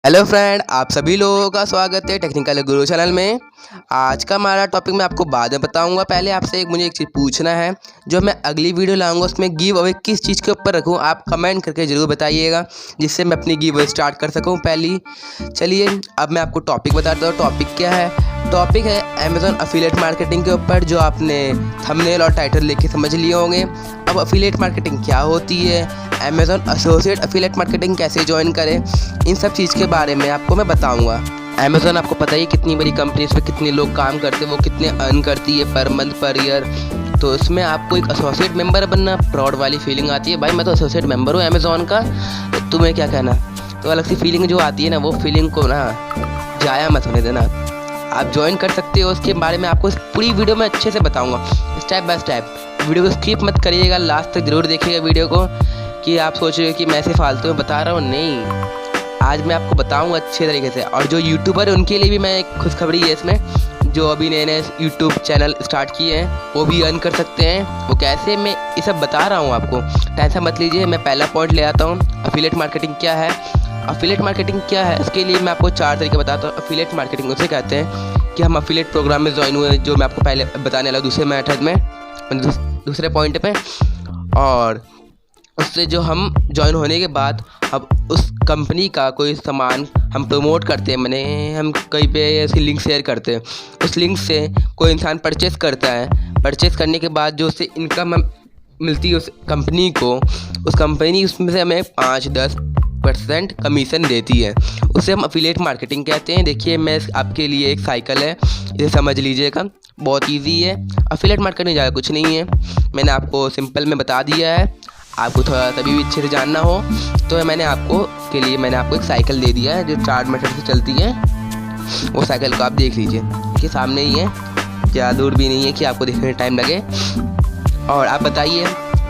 Hello friend, आप सभी लोगों का स्वागत है टेक्निकल गुरु चैनल में। आज का हमारा टॉपिक मैं आपको बाद में बताऊंगा। पहले आपसे मुझे एक चीज़ पूछना है, जो मैं अगली वीडियो लाऊंगा उसमें गिव अवे किस चीज़ के ऊपर रखूं, आप कमेंट करके ज़रूर बताइएगा, जिससे मैं अपनी गिव अवे स्टार्ट कर सकूं पहली। चलिए अब मैं आपको टॉपिक बताता हूँ। टॉपिक क्या है? टॉपिक है अमेज़ॉन अफिलिएट मार्केटिंग के ऊपर, जो आपने थंबनेल और टाइटल लिख के समझ लिए होंगे। अब अफिलिएट मार्केटिंग क्या होती है, अमेज़ॉन एसोसिएट अफिलिएट मार्केटिंग कैसे ज्वाइन करें, इन सब चीज़ के बारे में आपको मैं बताऊंगा। अमेज़ॉन आपको पता ही है कितनी बड़ी कंपनी, इस पर कितने लोग काम करते हैं, वो कितने अर्न करती है पर मंथ पर ईयर। तो इसमें आपको एक एसोसिएट मेंबर बनना, प्राउड वाली फीलिंग आती है, भाई मैं तो एसोसिएट मेंबर हूँ अमेज़ॉन का, तो तुम्हें क्या कहना। तो अलग सी फीलिंग जो आती है ना, वो फीलिंग को ना जाया मत होने देना। आप ज्वाइन कर सकते हो, उसके बारे में आपको इस पूरी वीडियो में अच्छे से बताऊँगा, स्टेप बाय स्टेप। वीडियो को स्किप मत करिएगा, लास्ट तक ज़रूर देखिएगा वीडियो को, कि आप सोच रहे हो कि मैं ऐसे फालतू में बता रहा हूँ। नहीं, आज मैं आपको बताऊँगा अच्छे तरीके से। और जो यूट्यूबर है उनके लिए भी मैं एक खुशखबरी है इसमें, जो अभी नए नए यूट्यूब चैनल स्टार्ट किए हैं वो भी अर्न कर सकते हैं। वो कैसे, मैं ये सब बता रहा हूँ आपको, टेंशन मत लीजिए। मैं पहला पॉइंट ले आता हूँ, अफिलिएट मार्केटिंग क्या है। अफिलिएट मार्केटिंग क्या है, इसके लिए मैं आपको 4 तरीके बताता हूँ। अफिलिएट मार्केटिंग उसे कहते हैं कि हम अफिलिएट प्रोग्राम में ज्वाइन हुए, जो मैं आपको पहले बताने लगा दूसरे मेथड में, दूसरे पॉइंट पे। और उससे जो हम ज्वाइन होने के बाद अब उस कंपनी का कोई सामान हम प्रमोट करते हैं, मैंने हम कहीं पे ऐसी लिंक शेयर करते हैं, उस लिंक से कोई इंसान परचेस करता है। परचेस करने के बाद जो उससे इनकम मिलती है उस कंपनी को, उस कंपनी उसमें से हमें 5-10% कमीशन देती है। उसे हम अफिलिएट मार्केटिंग कहते हैं। देखिए, मैं आपके लिए एक साइकिल है, इसे समझ लीजिएगा, बहुत ईजी है। अफिलिएट मार्केटिंग ज़्यादा कुछ नहीं है, मैंने आपको सिंपल में बता दिया है। आपको थोड़ा तभी भी अच्छे से जानना हो तो मैंने आपको एक साइकिल दे दिया है, जो 4 मीटर से चलती है। वो साइकिल को आप देख लीजिए, कि सामने ही है, ज़्यादा दूर भी नहीं है कि आपको देखने में टाइम लगे। और आप बताइए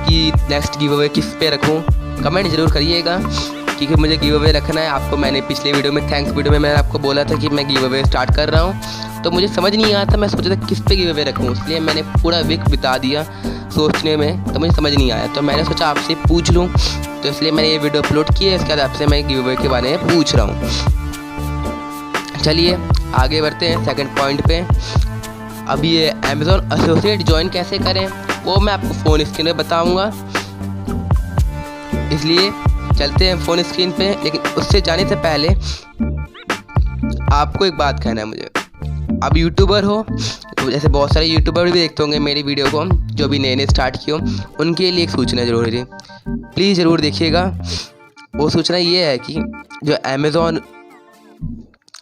कि नेक्स्ट गिव अवे किस पे रखूँ, कमेंट ज़रूर करिएगा, क्योंकि मुझे गिव अवे रखना है। आपको मैंने पिछले वीडियो में, थैंक्स वीडियो में, मैंने आपको बोला था कि मैं गिव अवे स्टार्ट कर रहा हूँ, तो मुझे समझ नहीं आया था, मैं सोचा था किस पे गिव अवे रखूँ, इसलिए मैंने पूरा वीक बिता दिया सोचने में, तो मुझे समझ नहीं आया, तो मैंने सोचा आपसे पूछ लूँ, तो इसलिए मैंने ये वीडियो अपलोड की है। इसके बाद आपसे मैं गिव अवे के बारे में पूछ रहा हूँ। चलिए आगे बढ़ते हैं सेकंड पॉइंट पे। अब ये अमेज़ॉन एसोसिएट ज्वाइन कैसे करें, वो मैं आपको फ़ोन स्क्रीन पे बताऊँगा, इसलिए चलते हैं फ़ोन स्क्रीन पे। लेकिन उससे जाने से पहले आपको एक बात कहना है मुझे। अब यूट्यूबर हो, तो जैसे बहुत सारे यूट्यूबर भी देखते होंगे मेरी वीडियो को, जो भी नए नए स्टार्ट किए हो, उनके लिए एक सूचना ज़रूरी है, प्लीज़ ज़रूर देखिएगा। वो सूचना ये है कि जो अमेज़ॉन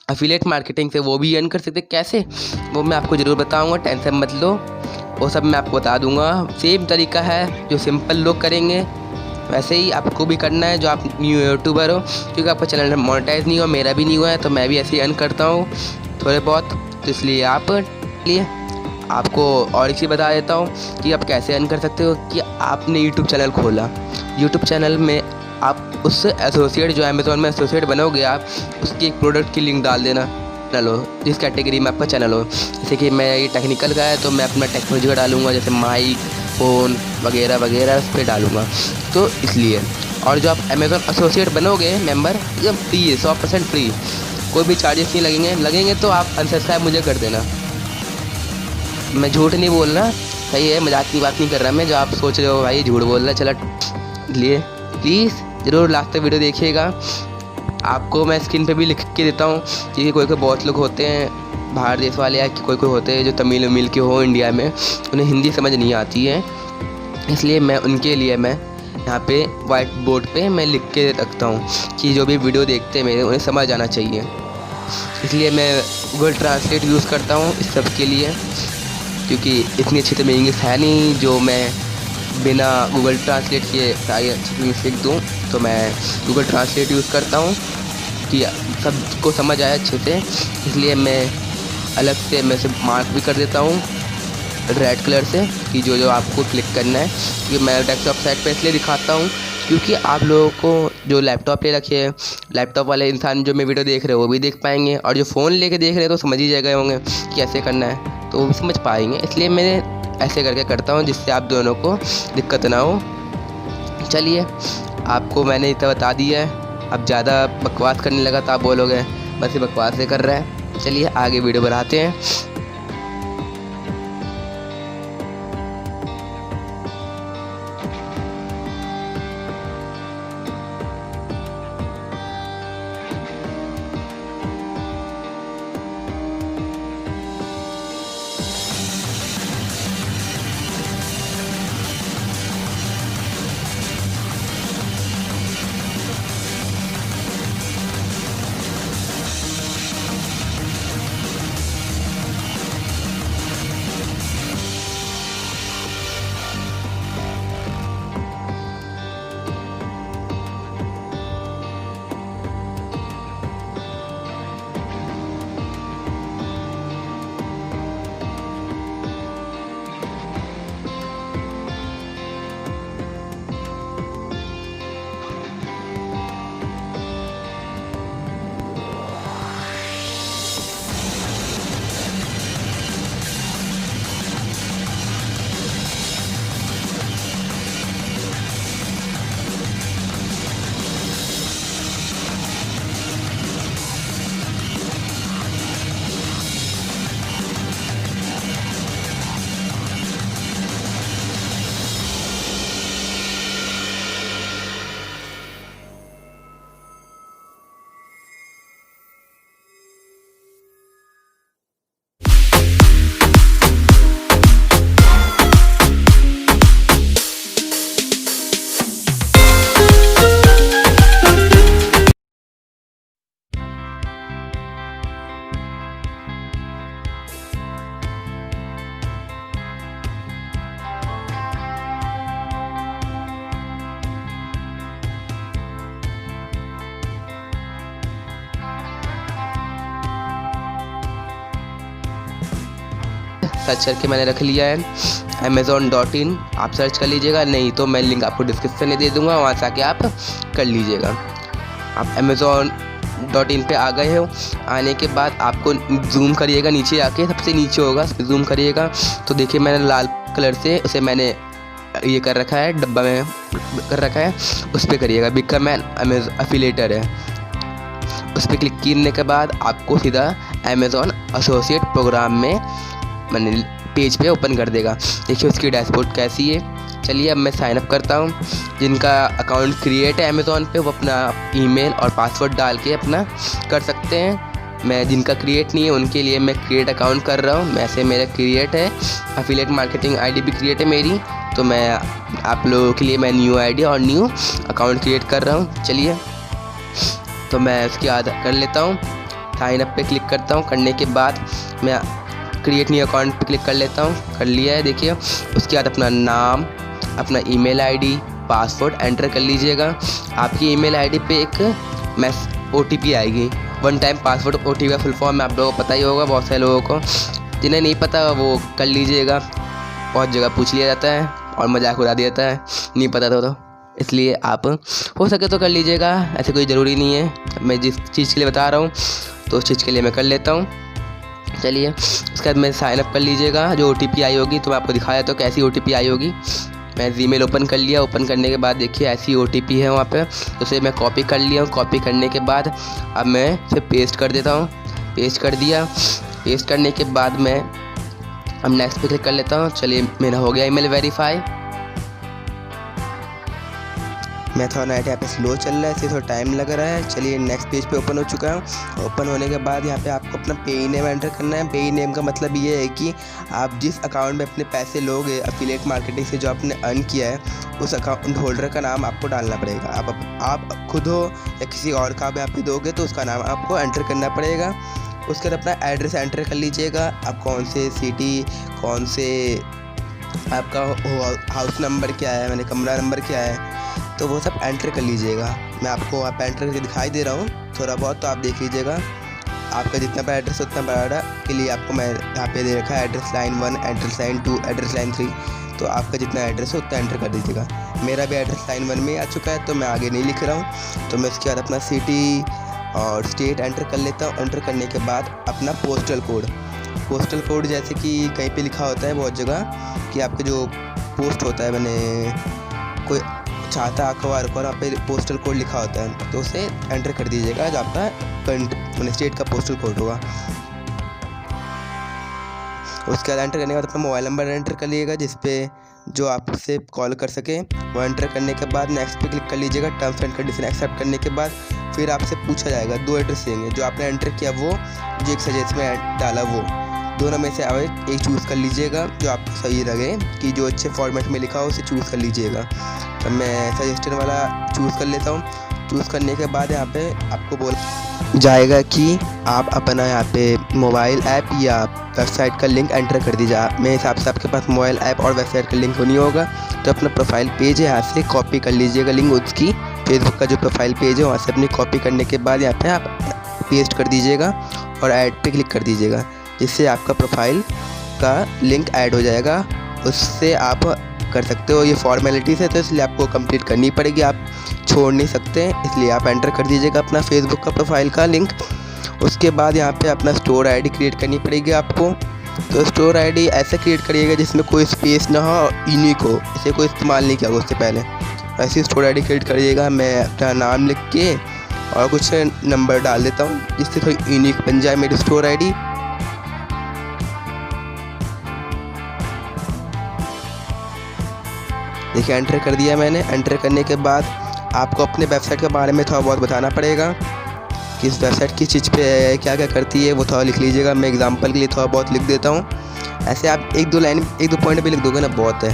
अफिलिएट मार्केटिंग से वो भी अर्न कर सकते, कैसे, वो मैं आपको ज़रूर बताऊंगा, टेंशन मत लो, वो सब मैं आपको बता दूंगा। सेम तरीका है जो सिंपल लोग करेंगे, वैसे ही आपको भी करना है, जो आप न्यू यूट्यूबर हो, क्योंकि आपका चैनल मोनेटाइज नहीं हुआ, मेरा भी नहीं हुआ है, तो मैं भी ऐसे ही अर्न करता हूँ थोड़े बहुत, तो इसलिए आपको और एक चीज़ बता देता हूँ कि आप कैसे अर्न कर सकते हो। कि आपने यूट्यूब चैनल खोला, यूट्यूब चैनल में आप उस एसोसिएट, जो अमेज़ॉन में एसोसिएट बनोगे, आप उसकी एक प्रोडक्ट की लिंक डाल देना, चलो जिस कैटेगरी में आपका चैनल हो। जैसे कि मैं ये टेक्निकल का है, तो मैं अपना टेक्नोलॉजी का डालूंगा, जैसे माइक, फ़ोन वगैरह वगैरह उस पर डालूँगा, तो इसलिए। और जो आप अमेज़ॉन एसोसिएट बनोगे मेंबर, एकदम फ्री है, 100% फ्री, कोई भी चार्जेस नहीं लगेंगे तो आप अनसब्सक्राइब मुझे कर देना। मैं झूठ नहीं बोल रहा, सही है, मजाक की बात नहीं कर रहा मैं, जो आप सोच रहे हो भाई झूठ बोल रहा है, चला लिए प्लीज़ ज़रूर लास्ट तक वीडियो देखिएगा। आपको मैं स्क्रीन पे भी लिख के देता हूँ, क्योंकि कोई बहुत लोग होते हैं बाहर देश वाले, या कोई होते हैं जो तमिल उमिल के हो इंडिया में, उन्हें हिंदी समझ नहीं आती है, इसलिए मैं उनके लिए मैं यहाँ पे वाइट बोर्ड पे मैं लिख के रखता हूँ कि जो भी वीडियो देखते हैं मेरे, उन्हें समझ आना चाहिए। इसलिए मैं गूगल ट्रांसलेट यूज़ करता हूँ इस सब के लिए, क्योंकि इतनी अच्छी तो मेरी इंग्लिश है नहीं जो मैं बिना गूगल ट्रांसलेट के सारी अच्छी सीख दूँ। तो मैं गूगल ट्रांसलेट यूज़ करता हूँ कि सबको समझ आए अच्छे से, इसलिए मैं अलग से मैं से मार्क भी कर देता हूँ रेड कलर से, कि जो जो आपको क्लिक करना है। क्योंकि मैं डेस्कटॉप साइट पे इसलिए दिखाता हूँ क्योंकि आप लोगों को जो लैपटॉप ले रखे है, लैपटॉप वाले इंसान जो मैं वीडियो देख रहे हो वो भी देख पाएंगे, और जो फ़ोन लेके देख रहे हैं तो समझ ही गए होंगे कि ऐसे करना है, तो वो भी समझ पाएंगे। इसलिए मैं ऐसे करके करता हूँ, जिससे आप दोनों को दिक्कत ना हो। चलिए, आपको मैंने इतना बता दिया है, अब ज़्यादा बकवास करने लगा तो आप बोलोगे बस ये बकवास ही कर रहा है। चलिए आगे वीडियो बढ़ाते हैं। सर्च करके मैंने रख लिया है amazon.in। आप सर्च कर लीजिएगा, नहीं तो मैं लिंक आपको डिस्क्रिप्शन में दे दूंगा, वहाँ से आके आप कर लीजिएगा। आप amazon.in पे आ गए हो। आने के बाद आपको जूम करिएगा, नीचे आके सबसे नीचे होगा उस पर जूम करिएगा तो देखिए मैंने लाल कलर से उसे मैंने ये कर रखा है, डब्बा में कर रखा है, उस पर करिएगा बिकम एन एफिलिएटर है। उस पर क्लिक करने के बाद आपको सीधा अमेज़ॉन एसोसिएट प्रोग्राम में मैंने पेज पे ओपन कर देगा। देखिए उसकी डैशबोर्ड कैसी है। चलिए अब मैं साइन अप करता हूँ। जिनका अकाउंट क्रिएट है अमेज़ॉन पे वो अपना ईमेल और पासवर्ड डाल के अपना कर सकते हैं। मैं जिनका क्रिएट नहीं है उनके लिए मैं क्रिएट अकाउंट कर रहा हूँ। वैसे मेरा क्रिएट है, एफिलिएट मार्केटिंग आईडी भी क्रिएट है मेरी, तो मैं आप लोगों के लिए मैं न्यू आईडी और न्यू अकाउंट क्रिएट कर रहा हूँ। चलिए तो मैं उसकी आधा कर लेता हूँ, साइन अप पे क्लिक करता हूँ। करने के बाद मैं क्रिएट न्यू अकाउंट पे क्लिक कर लेता हूँ, कर लिया है। देखिए उसके बाद अपना नाम, अपना ईमेल आईडी, पासवर्ड एंटर कर लीजिएगा। आपकी ईमेल आईडी पे एक OTP आएगी, वन टाइम पासवर्ड। OTP का फुल फॉर्म आप लोगों को पता ही होगा, बहुत सारे लोगों को। जिन्हें नहीं पता वो कर लीजिएगा, बहुत जगह पूछ लिया जाता है और मजाक उड़ा दिया जाता है नहीं पता तो इसलिए आप हो सके तो कर लीजिएगा, ऐसे कोई ज़रूरी नहीं है। मैं जिस चीज़ के लिए बता रहा हूँ तो उस चीज़ के लिए मैं कर लेता हूँ। चलिए उसके बाद मैं साइन अप कर लीजिएगा। जो OTP आई होगी तो मैं आपको दिखाया तो कैसी OTP आई होगी। मैं जीमेल ओपन कर लिया। ओपन करने के बाद देखिए ऐसी OTP है वहाँ पे, उसे मैं कॉपी कर लिया हूँ। कॉपी करने के बाद अब मैं इसे पेस्ट कर देता हूँ। पेस्ट कर दिया। पेस्ट करने के बाद मैं अब नेक्स्ट पे क्लिक कर लेता हूँ। चलिए मेरा हो गया ईमेल वेरीफाई। मैं थोड़ा नेट यहाँ पे स्लो चल रहा है इसलिए थोड़ा टाइम लग रहा है। चलिए नेक्स्ट पेज पे ओपन हो चुका हूँ। ओपन होने के बाद यहाँ पे आपको अपना पेई नेम एंटर करना है। पेई नेम का मतलब ये है कि आप जिस अकाउंट में अपने पैसे लोगे एफिलिएट मार्केटिंग से जो आपने अर्न किया है उस अकाउंट होल्डर का नाम आपको डालना पड़ेगा। आप खुद हो या किसी और का भी आप दोगे तो उसका नाम आपको एंटर करना पड़ेगा। उसके बाद अपना एड्रेस एंटर कर लीजिएगा। आप कौन से सिटी, कौन से आपका हाउस नंबर क्या है, मैंने कमरा नंबर क्या है, तो वो सब एंटर कर लीजिएगा। मैं आपको आप एंटर करके दिखाई दे रहा हूँ थोड़ा बहुत, तो आप देख लीजिएगा। आपका जितना बड़ा एड्रेस उतना बड़ा के लिए आपको मैं यहाँ पे दे रखा है address line 1, address line 2, address line 3। तो आपका जितना एड्रेस है उतना एंटर कर दीजिएगा। मेरा भी एड्रेस लाइन 1 में आ चुका है तो मैं आगे नहीं लिख रहा हूँ। तो मैं उसके बाद अपना सिटी और स्टेट एंटर कर लेता हूँ। एंटर करने के बाद अपना पोस्टल कोड जैसे कि कहीं पे लिखा होता है बहुत जगह कि आपके जो पोस्ट होता है, मैंने कोई चाहता है आपका बार कोड, वहाँ पे पोस्टल कोड लिखा होता है, तो उसे एंटर कर दीजिएगा जो आपका स्टेट का पोस्टल कोड होगा। उसके बाद एंटर करने के बाद अपना मोबाइल नंबर एंटर कर लीजिएगा जिस पे जो आपसे कॉल कर सके। वो एंटर करने के बाद नेक्स्ट पे क्लिक कर लीजिएगा। टर्म्स एंड कंडीशन एक्सेप्ट करने के बाद फिर आपसे पूछा जाएगा 2 एड्रेस देंगे, जो आपने एंटर किया वो, जो एक सजेस्ट में डाला वो, दोनों में से आप एक चूज़ कर लीजिएगा जो आपको सही लगे, कि जो अच्छे फॉर्मेट में लिखा हो उसे चूज़ कर लीजिएगा। तो मैं सजेस्टेड वाला चूज़ कर लेता हूँ। चूज़ करने के बाद यहाँ पे आपको बोल जाएगा कि आप अपना यहाँ पे मोबाइल ऐप या वेबसाइट का लिंक एंटर कर दीजिए। मेरे हिसाब से आपके पास मोबाइल ऐप और वेबसाइट का लिंक नहीं होगा, तो अपना प्रोफाइल पेज है यहाँ से कॉपी कर लीजिएगा लिंक, उसकी फेसबुक का जो प्रोफाइल पेज है वहाँ से अपनी कॉपी करने के बाद यहाँ पे आप पेस्ट कर दीजिएगा और ऐड पे क्लिक कर दीजिएगा, जिससे आपका प्रोफाइल का लिंक ऐड हो जाएगा। उससे आप कर सकते हो। ये फॉर्मेलिटीज़ है तो इसलिए आपको कंप्लीट करनी पड़ेगी, आप छोड़ नहीं सकते, इसलिए आप एंटर कर दीजिएगा अपना फेसबुक का प्रोफाइल का लिंक। उसके बाद यहाँ पे अपना स्टोर आईडी क्रिएट करनी पड़ेगी आपको। तो स्टोर आईडी ऐसे क्रिएट करिएगा जिसमें कोई स्पेस ना हो, यूनिक हो, इसे कोई इस्तेमाल नहीं किया हो उससे पहले। ऐसी स्टोर आईडी क्रिएट करिएगा। मैं अपना नाम लिख के और कुछ नंबर डाल देता हूँ जिससे थोड़ी यूनिक बन जाए मेरी स्टोर आईडी। देखिए एंटर कर दिया मैंने। एंटर करने के बाद आपको अपने वेबसाइट के बारे में थोड़ा बहुत बताना पड़ेगा कि इस वेबसाइट किस चीज़ पे क्या क्या करती है, वो थोड़ा लिख लीजिएगा। मैं एग्जांपल के लिए थोड़ा बहुत लिख देता हूँ। ऐसे आप 1-2 लाइन 1-2 पॉइंट भी लिख दोगे ना, बहुत है।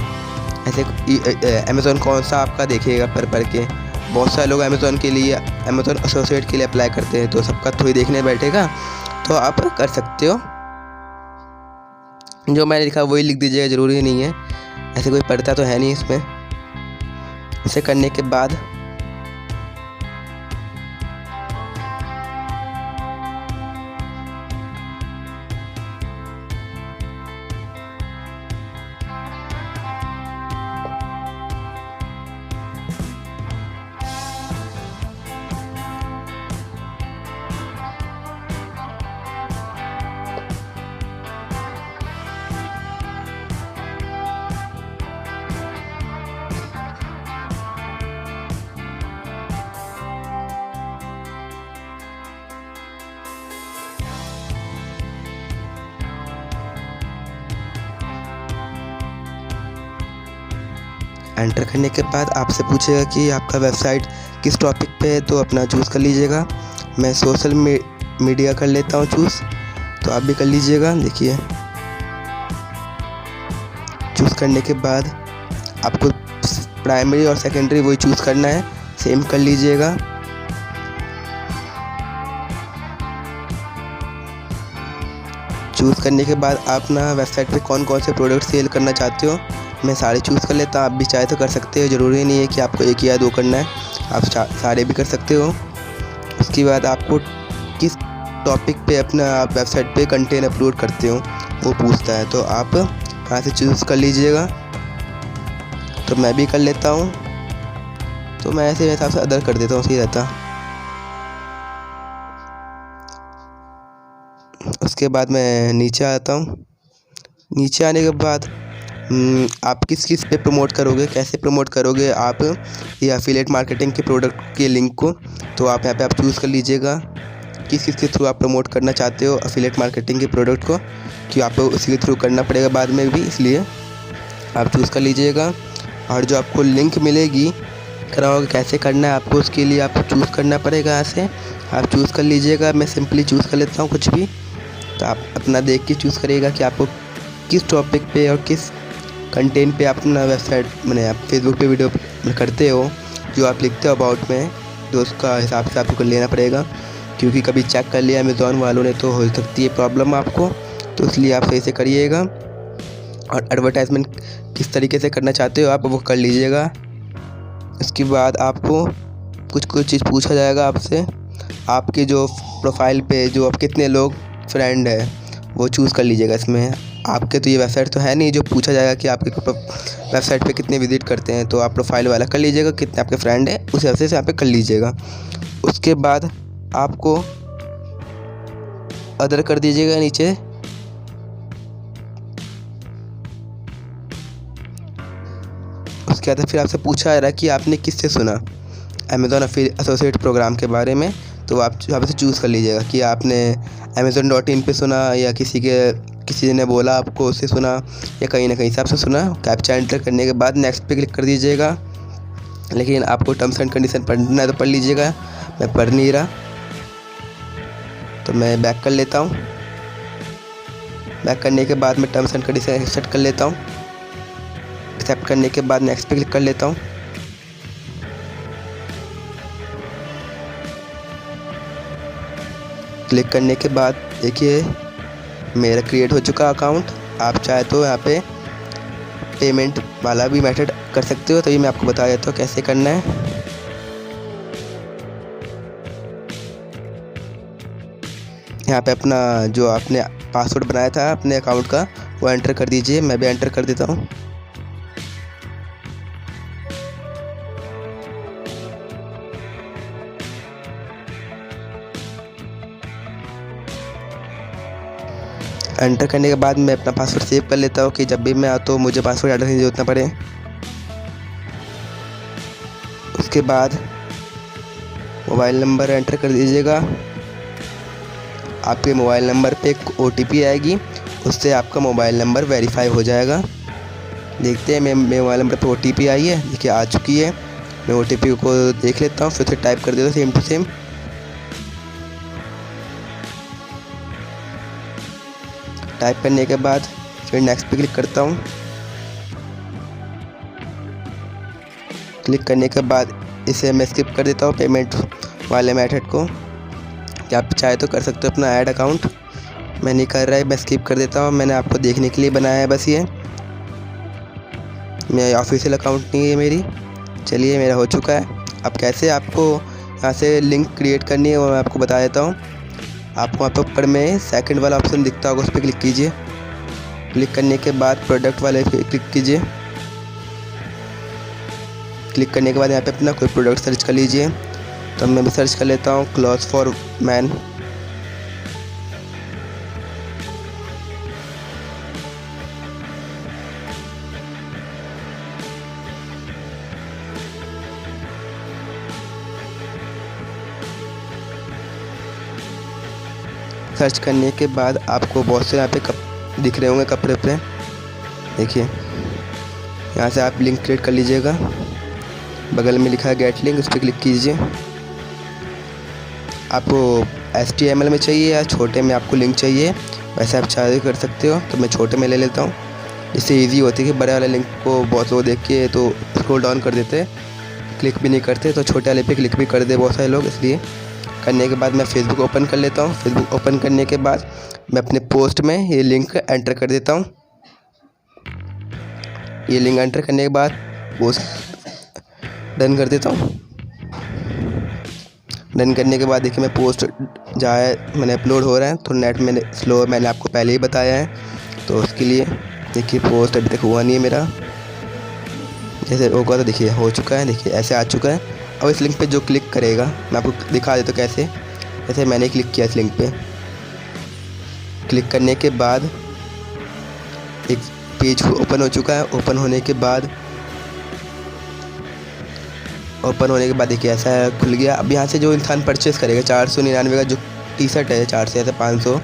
ऐसे अमेज़ॉन कौन सा आपका देखिएगा पढ़ के। बहुत सारे लोग अमेज़ॉन के लिए, अमेज़ॉन एसोसिएट के लिए अप्लाई करते हैं, तो सबका थोड़ी देखने बैठेगा, तो आप कर सकते हो। जो मैंने लिखा वही लिख दीजिएगा, ज़रूरी नहीं है, ऐसे कोई पढ़ता तो है नहीं इसमें। इसे करने के बाद एंटर करने के बाद आपसे पूछेगा कि आपका वेबसाइट किस टॉपिक पे है, तो अपना चूज़ कर लीजिएगा। मैं सोशल मीडिया कर लेता हूँ चूज़, तो आप भी कर लीजिएगा। देखिए चूज़ करने के बाद आपको प्राइमरी और सेकेंडरी वही चूज़ करना है, सेम कर लीजिएगा। चूज़ करने के बाद आप ना वेबसाइट पे कौन कौन से प्रोडक्ट सेल करना चाहते हो, मैं सारे चूज़ कर लेता हूँ। आप भी चाहे तो कर सकते हो, ज़रूरी नहीं है कि आपको 1 या 2 करना है, आप सारे भी कर सकते हो। उसके बाद आपको किस टॉपिक पे अपना आप वेबसाइट पे कंटेंट अपलोड करते हो वो पूछता है, तो आप यहाँ से चूज़ कर लीजिएगा। तो मैं भी कर लेता हूँ, तो मैं ऐसे मेरे हिसाब से अदर कर देता हूँ, सही रहता। उसके बाद मैं नीचे आता हूँ। नीचे आने के बाद आप किस किस पे प्रमोट करोगे, कैसे प्रमोट करोगे आप ये एफिलिएट मार्केटिंग के प्रोडक्ट के लिंक को, तो आप यहाँ पे आप चूज़ कर लीजिएगा किस किस के थ्रू आप प्रमोट करना चाहते हो एफिलिएट मार्केटिंग के प्रोडक्ट को, कि आपको उसी के थ्रू करना पड़ेगा बाद में भी, इसलिए आप चूज़ कर लीजिएगा। और जो आपको लिंक मिलेगी कराओगे कैसे करना है आपको, उसके लिए आपको चूज़ करना पड़ेगा। यहाँ से आप चूज़ कर लीजिएगा। मैं सिंपली चूज़ कर लेता हूँ कुछ भी, तो आप अपना देख के चूज़ करिएगा कि आपको किस टॉपिक पे और किस कंटेंट पे आप अपना वेबसाइट मैंने आप फेसबुक पे वीडियो करते हो, जो आप लिखते हो अबाउट में, तो उसका हिसाब से आपको कर लेना पड़ेगा। क्योंकि कभी चेक कर लिया अमेज़ॉन वालों ने तो हो सकती है प्रॉब्लम आपको, तो इसलिए आप सही से करिएगा। और एडवर्टाइजमेंट किस तरीके से करना चाहते हो आप वो कर लीजिएगा। इसके बाद आपको कुछ चीज़ पूछा जाएगा आपसे, आपके जो प्रोफाइल पे जो आप कितने लोग फ्रेंड है वो चूज़ कर लीजिएगा। इसमें आपके तो ये वेबसाइट तो है नहीं, जो पूछा जाएगा कि आपके वेबसाइट पे कितने विजिट करते हैं, तो आप प्रोफाइल वाला कर लीजिएगा, कितने आपके फ्रेंड हैं उस हिसाब से यहाँ पे कर लीजिएगा। उसके बाद आपको अदर कर दीजिएगा नीचे। उसके बाद फिर आपसे पूछा जा रहा है कि आपने किससे सुना अमेज़ॉन एसोसिएट प्रोग्राम के बारे में। तो आप यहाँ से चूज़ कर लीजिएगा कि आपने amazon.in पे सुना या किसी ने बोला आपको उससे सुना या कहीं ना कहीं से आपसे सुना। कैप्चा एंटर करने के बाद नेक्स्ट पे क्लिक कर दीजिएगा। लेकिन आपको टर्म्स एंड कंडीशन पढ़ना है तो पढ़ लीजिएगा, मैं पढ़ नहीं रहा तो मैं बैक कर लेता हूँ। बैक करने के बाद मैं टर्म्स एंड कंडीशन एक्सेप्ट कर लेता हूँ। एक्सेप्ट करने के बाद नेक्स्ट पे क्लिक कर लेता हूँ। क्लिक करने के बाद देखिए मेरा क्रिएट हो चुका अकाउंट। आप चाहे तो यहाँ पे पेमेंट वाला भी मेथड कर सकते हो, तो ये मैं आपको बता देता हूँ कैसे करना है। यहाँ पे अपना जो आपने पासवर्ड बनाया था अपने अकाउंट का वो एंटर कर दीजिए। मैं भी एंटर कर देता हूँ। एंटर करने के बाद मैं अपना पासवर्ड सेव कर लेता हूँ कि जब भी मैं आता तो मुझे पासवर्ड एंटर नहीं जरूरत ना पड़े। उसके बाद मोबाइल नंबर एंटर कर दीजिएगा। आपके मोबाइल नंबर पे एक OTP आएगी, उससे आपका मोबाइल नंबर वेरीफाई हो जाएगा। देखते हैं मेरे मोबाइल नंबर पे OTP आई है, देखिए आ चुकी है। मैं OTP को देख लेता हूँ, फिर से टाइप कर देता हूँ सेम टू सेम। टाइप करने के बाद फिर नेक्स्ट पे क्लिक करता हूँ। क्लिक करने के बाद इसे मैं स्किप कर देता हूँ पेमेंट वाले मेथड को। क्या आप चाहे तो कर सकते हो अपना ऐड अकाउंट, मैं नहीं कर रहा है, मैं स्किप कर देता हूँ। मैंने आपको देखने के लिए बनाया है बस ये, मेरा ऑफिशियल अकाउंट नहीं है मेरी। चलिए मेरा हो चुका है। अब कैसे आपको यहाँ से लिंक क्रिएट करनी है वो मैं आपको बता देता हूँ। आपको वहाँ पर ऊपर में सेकंड वाला ऑप्शन दिखता होगा, उस पर क्लिक कीजिए। क्लिक करने के बाद प्रोडक्ट वाले पे क्लिक कीजिए। क्लिक करने के बाद यहाँ पे अपना कोई प्रोडक्ट सर्च कर लीजिए। तो मैं भी सर्च कर लेता हूँ क्लॉथ्स फॉर मैन। सर्च करने के बाद आपको बहुत से यहाँ पे दिख रहे होंगे कपड़े पे। देखिए यहाँ से आप लिंक क्रिएट कर लीजिएगा। बगल में लिखा है गेट लिंक, उस पर क्लिक कीजिए। आपको HTML में चाहिए या छोटे में आपको लिंक चाहिए, वैसे आप चाहे कर सकते हो। तो मैं छोटे में ले लेता हूँ, इससे ईजी होती है कि बड़े वाले लिंक को बहुत लोग देख के तो स्क्रॉल डाउन कर देते, क्लिक भी नहीं करते। तो छोटे वाले पे क्लिक भी कर दे बहुत सारे लोग, इसलिए करने के बाद मैं फेसबुक ओपन कर लेता हूँ। फेसबुक ओपन करने के बाद मैं अपने पोस्ट में ये लिंक एंटर कर देता हूँ। ये लिंक एंटर करने के बाद पोस्ट डन कर देता हूँ। डन करने के बाद देखिए मैं पोस्ट मैंने अपलोड हो रहा है, तो नेट में स्लो मैंने आपको पहले ही बताया है, तो उसके लिए देखिए पोस्ट अभी तक हुआ नहीं है मेरा। जैसे होगा तो देखिए हो चुका है, देखिए ऐसे आ चुका है। अब इस लिंक पे जो क्लिक करेगा मैं आपको दिखा देता हूँ कैसे। जैसे मैंने क्लिक किया इस लिंक पे, क्लिक करने के बाद एक पेज ओपन हो चुका है। ओपन होने के बाद देखिए ऐसा खुल गया। अब यहाँ से जो इंसान परचेज़ करेगा 499 का जो टी-शर्ट है 400 से 500,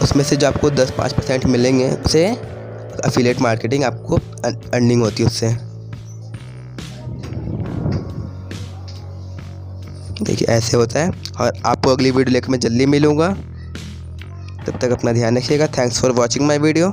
उसमें से जो आपको 10-5% मिलेंगे, उससे एफिलिएट मार्केटिंग आपको अर्निंग होती है उससे। देखिए ऐसे होता है। और आपको अगली वीडियो लेकर मैं जल्दी मिलूँगा, तब तक अपना ध्यान रखिएगा। Thanks for watching my video.